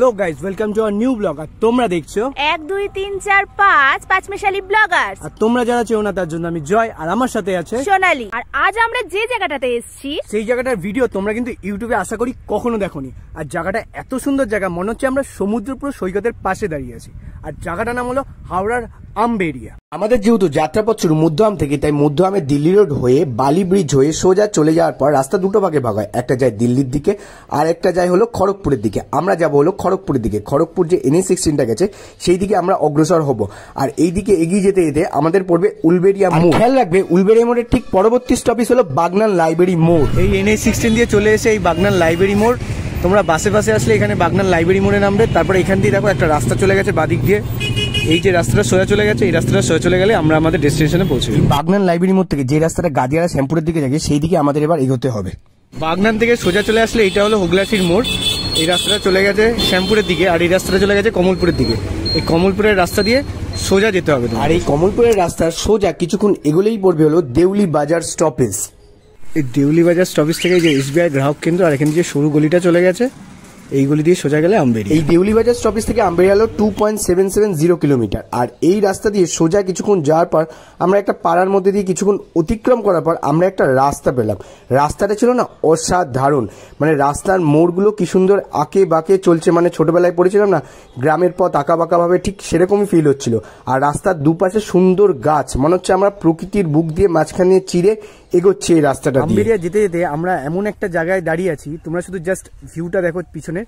Hello guys, welcome to our new blog. আর তোমরা দেখছো 1 2 3 4 5 পাঁচমিশালি ব্লগার্স। আর তোমরা যারা চেও না তার জন্য আমি জয়, আর আমার সাথে আছে সোনালী। আর আজ আমরা যে জায়গাটাতে এসেছি সেই জায়গাটার ভিডিও তোমরা কিন্তু ইউটিউবে আশা করি কখনো দেখোনি। আর জায়গাটা এত সুন্দর জায়গা, মনে হচ্ছে আমরা সমুদ্রপুর সৈকতের পাশে দাঁড়িয়ে আছি। আর জায়গাটার নাম হলো হাওড়ার আমবেরিয়া। আমাদের যেহেতু যাত্রাপথ শুরু মধ্যআম থেকে, তাই মধ্যআমে দিল্লি রোড হয়ে বালি ব্রিজ হয়ে সোজা চলে যাওয়ার পর রাস্তা দুটো ভাগে ভাগ হয়, একটা যায় দিল্লির দিকে আর একটা যায় হলো খড়গপুরের দিকে। আমরা যাবো হলো খড়গপুরের দিকে। খড়গপুর যে NH16টা গেছে সেই দিকে আমরা অগ্রসর হব। আর এই দিকে এগিয়ে যেতে যেতে আমাদের পড়বে উলবেড়িয়া মোড়। খেয়াল রাখবে উলবেড়িয়া মোড়ের ঠিক পরবর্তী স্টপেজ হলো বাগনান লাইব্রেরি মোড়। এই NH16 দিয়ে চলে এসে এই বাগনান লাইব্রেরি মোড়, তোমরা বাসে বাসে আসলে এখানে বাগনান লাইব্রেরি মোড়ে নামবে। তারপরে এখান দিয়ে দেখো একটা রাস্তা চলে গেছে বাদিক দিয়ে, এই যে রাস্তাটা সোজা চলে গেছে, এই রাস্তাটা সোজা চলে গেলে আমরা আমাদের ডেস্টিনেশনে পৌঁছে যাবো। বাগনান লাইব্রেরি মোড় থেকে যে রাস্তাটা গাদিয়ারা শ্যামপুরের দিকে যায় সেই দিকে আমাদের এবার এগোতে হবে। বাগনান থেকে সোজা চলে আসলে এটা হলো হোগলাসির মোড়। এই রাস্তাটা চলে গেছে শ্যামপুরের দিকে আর এই রাস্তাটা চলে গেছে কমলপুরের দিকে। এই কমলপুরের রাস্তা দিয়ে সোজা যেতে হবে। আর এই কমলপুরের রাস্তার সোজা কিছুক্ষণ এগোলেই পড়বে হলো দেউলি বাজার স্টপেজ। এই দেউলি বাজার স্টপেজ থেকে যে SBI গ্রাহক কেন্দ্র আর এখানে যে সরু গলিটা চলে গেছে, এই গলি দিয়ে সোজা গেলে আমবেরিয়া। এই দেউলি বাজার স্টপেজ থেকে আমবেরিয়া হলো 2.770 কিলোমিটার। আর এই রাস্তা দিয়ে সোজা কিছুক্ষণ যাওয়ার পর আমরা একটা পাড়ার মধ্যে দিয়ে কিছুক্ষণ অতিক্রম করার পর আমরা একটা রাস্তা পেলাম। রাস্তাটা ছিল না অসাধারণ, মানে রাস্তার মোড়গুলো কি সুন্দর আঁকে বাঁকে চলছে, মানে ছোটবেলায় পড়েছিলাম না গ্রামের পথ আঁকা বাঁকা ভাবে, ঠিক সেরকমই ফিল হচ্ছিল। আর রাস্তার দুপাশে সুন্দর গাছ, মনে হচ্ছে আমরা প্রকৃতির বুক দিয়ে মাঝখানে চিরে এগোচ্ছে এই রাস্তাটা। আমবেরিয়া যেতে যেতে আমরা এমন একটা জায়গায় দাঁড়িয়ে আছি, তোমরা শুধু জাস্ট ভিউটা দেখো পিছনে,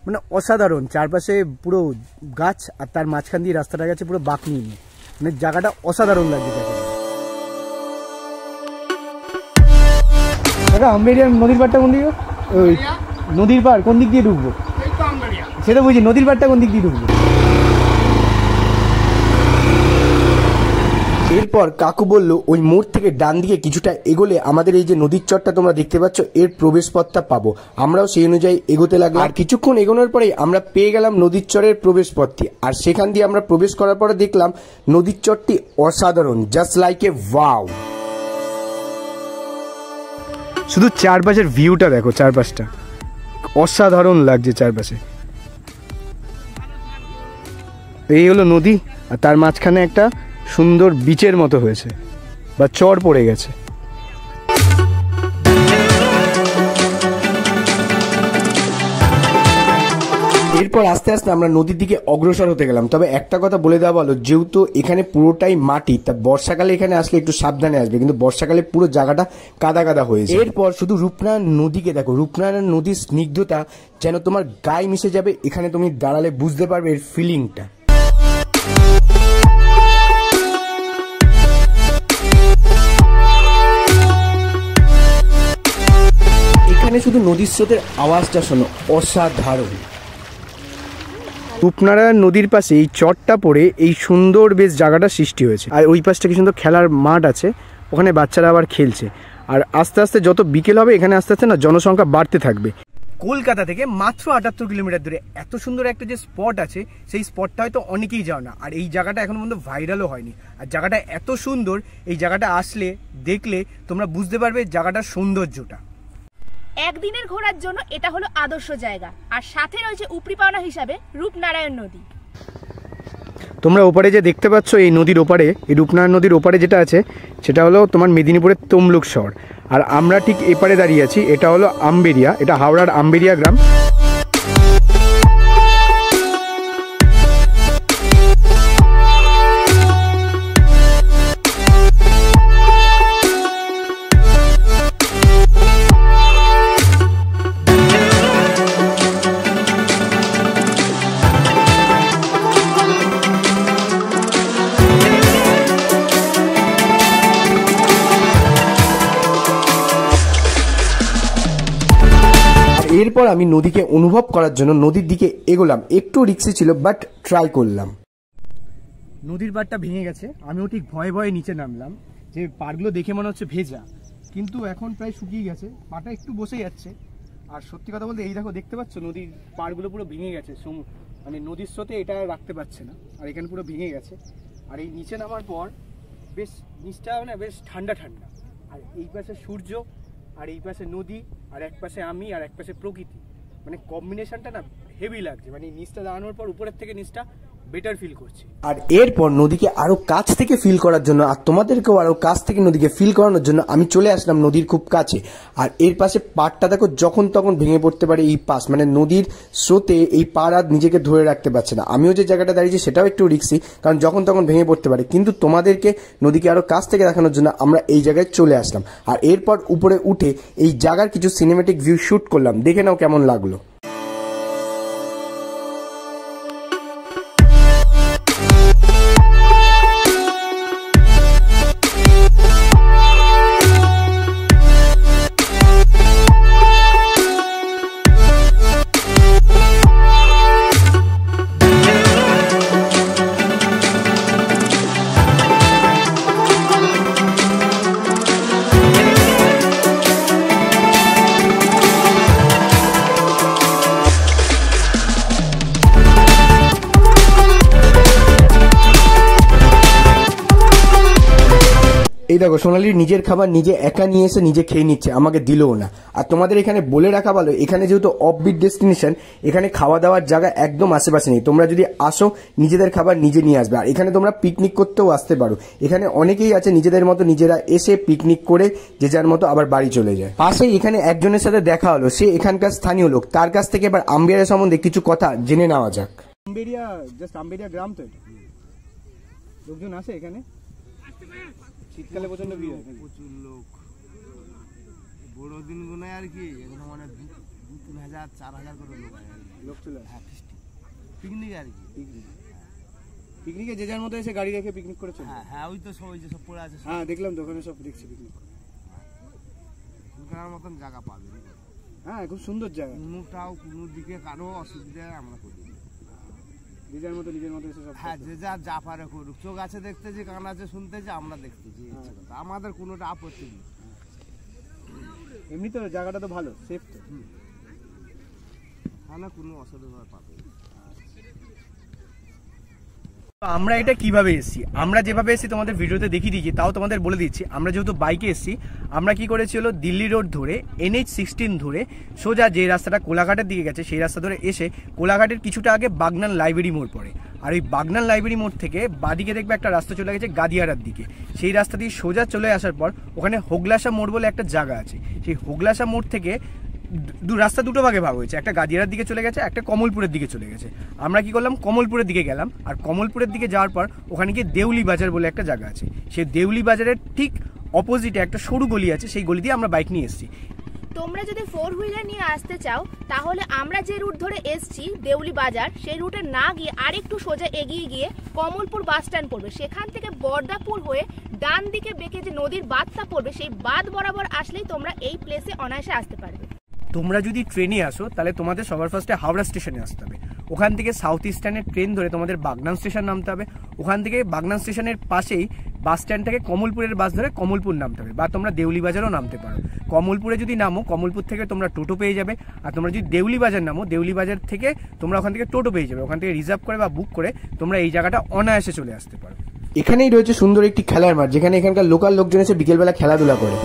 মানে অসাধারণ। চারপাশে পুরো গাছ আর তার মাঝখান দিয়ে রাস্তাটা গেছে পুরো বাঁক নিয়ে, মানে জায়গাটা অসাধারণ লাগছে। আমবেরিয়ার নদীর পাড়টা কোন দিকে? ওই নদীর পাড় কোন দিক দিয়ে ঢুকবো সেটা বুঝি, নদীর পাড়টা কোন দিক দিয়ে ঢুকবো? এরপর কাকু বলল ওই মোড় থেকে ডান দিকে কিছুটা এগোলে আমাদের এই যে নদীর চরটা তোমরা দেখতে পাচ্ছ এর প্রবেশ পথটা পাবো। আমরাও সেই অনুযায়ী এগোতে লাগলাম। আর কিছুক্ষণ এগোনোর পরেই আমরা পেয়ে গেলাম নদীর চরের প্রবেশ পথটি। আর সেখান দিয়ে আমরা প্রবেশ করার পরে দেখলাম নদীর চরটি অসাধারণ, জাস্ট লাইক এ ওয়াও। শুধু চারপাশের ভিউটা দেখো, চারপাশটা অসাধারণ লাগছে চারপাশে। এই হলো নদী আর তার মাঝখানে একটা সুন্দর বিচের মতো হয়েছে বা চর পড়ে গেছে। এরপর আস্তে আস্তে আমরা নদীর দিকে অগ্রসর হতে গেলাম। তবে একটা কথা বলে দেওয়া ভালো, যেহেতু এখানে পুরোটাই মাটি, তা বর্ষাকালে এখানে আসলে একটু সাবধানে আসবে, কিন্তু বর্ষাকালে পুরো জায়গাটা কাদা কাদা হয়েছে। এরপর শুধু রূপনারায়ণ নদীকে দেখো, রূপনারায়ণ নদীর স্নিগ্ধতা যেন তোমার গায়ে মিশে যাবে। এখানে তুমি দাঁড়ালে বুঝতে পারবে এর ফিলিংটা। এখানে শুধু নদীর স্রোতের আওয়াজটা শোনো, অসাধারণ। রূপনারায়ণ নদীর পাশে এই চরটা পড়ে এই সুন্দর বেশ জায়গাটা সৃষ্টি হয়েছে। আর ওই পাশটা কি সুন্দর খেলার মাঠ আছে, ওখানে বাচ্চারা আবার খেলছে। আর আস্তে আস্তে যত বিকেল হবে এখানে আস্তে আস্তে না জনসংখ্যা বাড়তে থাকবে। কলকাতা থেকে মাত্র 78 কিলোমিটার দূরে এত সুন্দর একটা যে স্পট আছে, সেই স্পটটা হয়তো অনেকেই যাও না। আর এই জায়গাটা এখনো পর্যন্ত ভাইরালও হয়নি। আর জায়গাটা এত সুন্দর, এই জায়গাটা আসলে দেখলে তোমরা বুঝতে পারবে জায়গাটার সৌন্দর্যটা। একদিনের ঘোরার জন্য এটা হলো আদর্শ জায়গা। আর সাথে রয়েছে উপরি পাওনা হিসাবে রূপনারায়ণ নদী। তোমরা ওপারে যে দেখতে পাচ্ছ এই নদীর ওপারে, এই রূপনারায়ণ নদীর ওপারে যেটা আছে সেটা হলো তোমার মেদিনীপুরের তমলুক শহর। আর আমরা ঠিক এপারে দাঁড়িয়ে আছি, এটা হলো আমবেরিয়া, এটা হাওড়ার আমবেরিয়া গ্রাম। এরপর আমি নদীকে অনুভব করার জন্য নদীর দিকে এগোলাম। একটু রিস্কি ছিল বাট ট্রাই করলাম। নদীর পাড়টা ভেঙে গেছে, আমিও ঠিক ভয়ে ভয়ে নিচে নামলাম, যে পাড়গুলো দেখে মনে হচ্ছে ভেজা, কিন্তু এখন প্রায় শুকিয়ে গেছে, পাটা একটু বসে যাচ্ছে। আর সত্যি কথা বলতে এই দেখো, দেখতে পাচ্ছ নদীর পাড়গুলো পুরো ভেঙে গেছে, মানে নদীর স্রোতে এটা রাখতে পারছে না। আর এখানে পুরো ভেঙে গেছে। আর এই নিচে নামার পর বেশ নিচটা মানে বেশ ঠান্ডা ঠান্ডা। আর এই পাশে সূর্য আর এই পাশে নদী, আর এক পাশে আমি আর এক পাশে প্রকৃতি, মানে কম্বিনেশনটা না হেভি লাগছে, মানে নিচটা দাঁড়ানোর পর উপরের থেকে নিচটা বেটার ফিল করছি। আর এরপর নদীকে আরো কাছ থেকে ফিল করার জন্য আর তোমাদেরকেও আরো কাছ থেকে নদীকে ফিল করানোর জন্য আমি চলে আসলাম নদীর খুব কাছে। আর এর পাশে পাড়টা দেখো যখন তখন ভেঙে পড়তে পারে এই পাশ, মানে নদীর স্রোতে এই পাড় আর নিজেকে ধরে রাখতে পারছে না। আমিও যে জায়গাটা দাঁড়িয়েছি সেটাও একটু রিস্কি, কারণ যখন তখন ভেঙে পড়তে পারে, কিন্তু তোমাদেরকে নদীকে আরো কাছ থেকে দেখানোর জন্য আমরা এই জায়গায় চলে আসলাম। আর এরপর উপরে উঠে এই জায়গার কিছু সিনেমেটিক ভিউ শুট করলাম, দেখে নাও কেমন লাগলো। এই দেখো সোনালির নিজের খাবার নিজে একা নিয়ে এসে নিজে খেয়ে নিচ্ছে, আমাকে দিলও না। আর তোমাদের এখানে বলে রাখা ভালো, এখানে যেহেতু অফবিট ডেস্টিনেশন, এখানে খাওয়া দাওয়ার জায়গা একদম আশেপাশে নেই। তোমরা যদি আসো নিজেদের খাবার নিজে নিয়ে আসবে। আর এখানে তোমরা পিকনিক করতেও আসতে পারো। এখানে অনেকেই আছে নিজেদের মতো নিজেরা এসে পিকনিক করে যে যার মতো আবার বাড়ি চলে যায়। পাশেই এখানে একজনের সাথে দেখা হলো, সে এখানকার স্থানীয় লোক। তার কাছ থেকে এবার আম্বেরিয়া সম্বন্ধে কিছু কথা জেনে নেওয়া যাক। আম্বেরিয়া গ্রাম তো এটা, লোকজন আসে এখানে শীতকালে প্রচন্ড ভিড় হয়, প্রচুর লোক। বড় দিন গুনে আর কি এখানে মানে 2-3 হাজার 4 হাজার করে লোক চলে আসে। পিকনিক আর কি, পিকনিকে যে যার মতো এসে গাড়ি রেখে পিকনিক করে চলে। হ্যাঁ ওই তো সবাই যে সব পড়ে আছে, হ্যাঁ দেখলাম তো ওখানে সব দেখছি পিকনিক ওখানের মতন জায়গা পাবে। হ্যাঁ খুব সুন্দর জায়গা, কোনো দিকে কারো অসুবিধা আমরা করি নিজের মতো এসে সব। হ্যাঁ যে যার যা পারে করুক, চোখ আছে দেখতেছি, কান আছে শুনতেছি, আমরা দেখতেছি, আমাদের কোনোটা আপত্তি নেই। এমনি তো জায়গাটা তো ভালো, সেফ তো, না কোনো অসুবিধা পাবে। আমরা এটা কিভাবে এসেছি, আমরা যেভাবে এসেছি তোমাদের ভিডিওতে দেখিয়ে দিয়েছি, তাও তোমাদের বলে দিচ্ছি। আমরা যেহেতু বাইকে এসেছি, আমরা কি করেছি হলো দিল্লি রোড ধরে NH-16 ধরে সোজা যে রাস্তাটা কোলাঘাটের দিকে গেছে সেই রাস্তা ধরে এসে কোলাঘাটের কিছুটা আগে বাগনান লাইব্রেরি মোড় পড়ে। আর ওই বাগনান লাইব্রেরি মোড় থেকে বাদিকে দেখবে একটা রাস্তা চলে গেছে গাদিয়ারার দিকে। সেই রাস্তা দিয়ে সোজা চলে আসার পর ওখানে হোগলাসা মোড় বলে একটা জায়গা আছে। সেই হোগলাসা মোড় থেকে রাস্তা দুটো ভাগে ভাগ হয়েছে, একটা গাদিয়ারার দিকে চলে গেছে, একটা কমলপুরের দিকে চলে গেছে। আমরা কি করলাম, কমলপুরের দিকে গেলাম। আর কমলপুরের দিকে যাওয়ার পর ওখানে গিয়ে দেউলি বাজার বলে একটা জায়গা আছে। সেই দেউলি বাজারের ঠিক অপোজিটে একটা সরু গলি আছে, সেই গলি দিয়ে আমরা বাইক নিয়ে এসেছি। তোমরা যদি 4 হুইলার নিয়ে আসতে চাও তাহলে আমরা যে রুট ধরে এসছি দেউলি বাজার, সেই রুটে না গিয়ে আরেকটু সোজা এগিয়ে গিয়ে কমলপুর বাস স্ট্যান্ড পড়বে। সেখান থেকে বর্দাপুর হয়ে ডান দিকে বেঁকে যে নদীর বাঁধটা পড়বে, সেই বাঁধ বরাবর আসলেই তোমরা এই প্লেসে অনায়াসে আসতে পারবে। তোমরা যদি ট্রেনে আসো তাহলে তোমাদের সবার ফার্স্টে হাওড়া স্টেশনে আসতে হবে। ওখান থেকে সাউথ ইস্টার্নের ট্রেন ধরে তোমাদের বাগনান স্টেশন নামতে হবে। ওখান থেকে বাগনান স্টেশনের পাশেই বাস স্ট্যান্ড থেকে কমলপুরের বাস ধরে কমলপুর নামতে হবে, বা তোমরা দেউলি বাজারও নামতে পারো। কমলপুরে যদি নামো, কমলপুর থেকে তোমরা টোটো পেয়ে যাবে। আর তোমরা যদি দেউলি বাজার নামো, দেউলি বাজার থেকে তোমরা ওখান থেকে টোটো পেয়ে যাবে। ওখান থেকে রিজার্ভ করে বা বুক করে তোমরা এই জায়গাটা অনায়াসে চলে আসতে পারো। এখানেই রয়েছে সুন্দর একটি খেলার মাঠ, যেখানে এখানকার লোকাল লোকজন এসে বিকেলবেলা খেলাধুলা করে।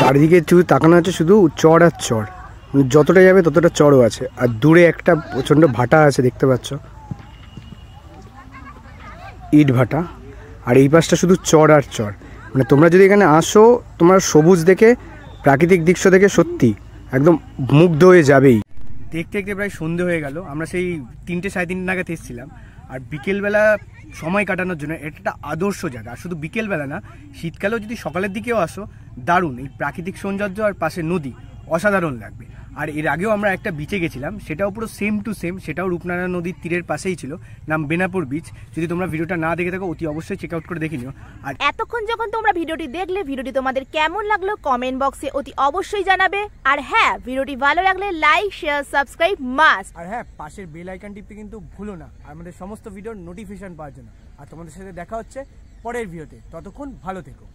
চারিদিকে শুধু তাকানো আছে, শুধু চড় আর চড়, যতটা যাবে ততটা চড়ও আছে। আর দূরে একটা প্রচণ্ড ভাটা আছে, দেখতে পাচ্ছ, ইট ভাটা। আর এই পাশটা শুধু চড় আর চড়। মানে তোমরা যদি এখানে আসো, তোমার সবুজ দেখে, প্রাকৃতিক দৃশ্য দেখে সত্যি একদম মুগ্ধ হয়ে যাবেই। দেখতে দেখতে প্রায় সন্ধে হয়ে গেল। আমরা সেই 3টে 3:30 নাগাদ এসেছিলাম। আর বিকেলবেলা সময় কাটানোর জন্য এটা একটা আদর্শ জায়গা। আর শুধু বিকেলবেলা না, শীতকালেও যদি সকালের দিকেও আসো, দারুণ এই প্রাকৃতিক সৌন্দর্য আর পাশে নদী, অসাধারণ লাগবে। আর এর আগেও আমরা একটা বিচে গেছিলাম, সেটাও পুরো সেম টু সেম, সেটাও রূপনারায়ণ নদীর তীরের পাশেই ছিল, নাম বেনাপুর বিচ। যদি তোমরা ভিডিওটা না দেখে থাকো অতি অবশ্যই চেক আউট করে দেখে নিও। আর এতক্ষণ যখন তোমরা ভিডিওটি দেখলে, ভিডিওটি তোমাদের কেমন লাগলো কমেন্ট বক্সে অতি অবশ্যই জানাবে। আর হ্যাঁ, ভিডিওটি ভালো লাগলে লাইক, শেয়ার, সাবস্ক্রাইব মাস্ট। আর হ্যাঁ, পাশের বেল আইকন টিপতে কিন্তু ভুলো না আমাদের সমস্ত ভিডিওর নোটিফিকেশন পাওয়ার জন্য। আর তোমাদের সাথে দেখা হচ্ছে পরের ভিডিওতে, ততক্ষণ ভালো থেকো।